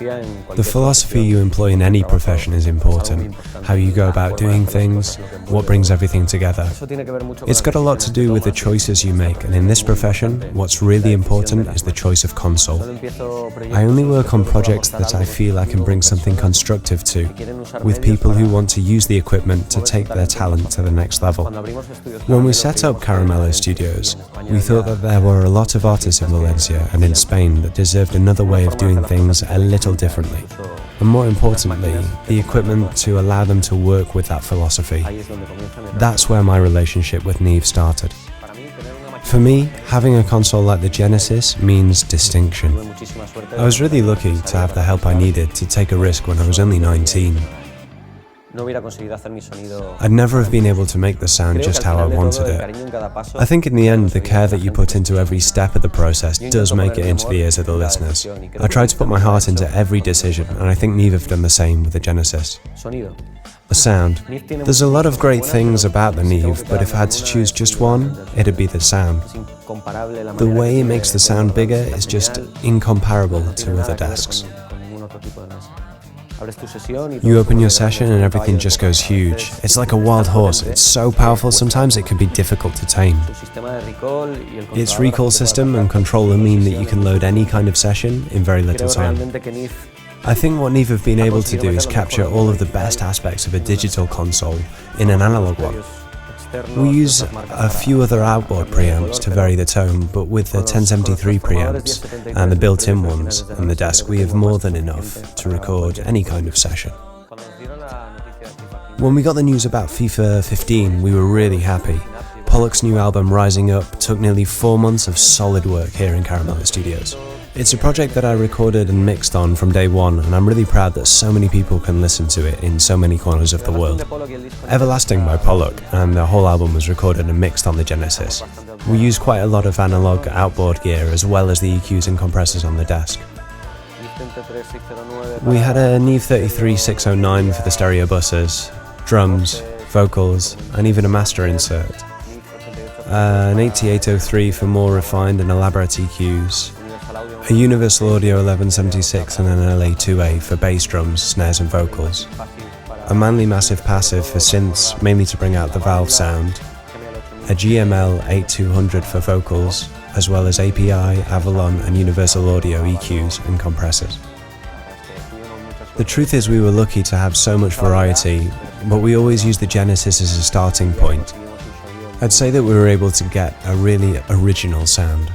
The philosophy you employ in any profession is important. How you go about doing things, what brings everything together. It's got a lot to do with the choices you make, and in this profession, what's really important is the choice of console. I only work on projects that I feel I can bring something constructive to, with people who want to use the equipment to take their talent to the next level. When we set up Caramelo Studios, we thought that there were a lot of artists in Valencia and in Spain that deserved another way of doing things a little differently, and more importantly, the equipment to allow them to work with that philosophy. That's where my relationship with Neve started. For me, having a console like the Genesis means distinction. I was really lucky to have the help I needed to take a risk when I was only 19. I'd never have been able to make the sound just how I wanted it. I think in the end, the care that you put into every step of the process does make it into the ears of the listeners. I tried to put my heart into every decision, and I think Neve have done the same with the Genesis. The sound. There's a lot of great things about the Neve, but if I had to choose just one, it'd be the sound. The way it makes the sound bigger is just incomparable to other desks. You open your session and everything just goes huge. It's like a wild horse. It's so powerful, sometimes it can be difficult to tame. Its recall system and controller mean that you can load any kind of session in very little time. I think what Neve have been able to do is capture all of the best aspects of a digital console in an analog one. We use a few other outboard preamps to vary the tone, but with the 1073 preamps and the built-in ones on the desk, we have more than enough to record any kind of session. When we got the news about FIFA 15, we were really happy. Polock's new album, Rising Up, took nearly 4 months of solid work here in Caramelo Studios. It's a project that I recorded and mixed on from day one, and I'm really proud that so many people can listen to it in so many corners of the world. Everlasting by Polock, and the whole album was recorded and mixed on the Genesis. We used quite a lot of analog outboard gear as well as the EQs and compressors on the desk. We had a Neve 33609 for the stereo buses, drums, vocals, and even a master insert. An 8803 for more refined and elaborate EQs. A Universal Audio 1176 and an LA2A for bass drums, snares and vocals. A Manly Massive Passive for synths, mainly to bring out the valve sound. A GML 8200 for vocals, as well as API, Avalon and Universal Audio EQs and compressors. The truth is we were lucky to have so much variety, but we always used the Genesis as a starting point. I'd say that we were able to get a really original sound.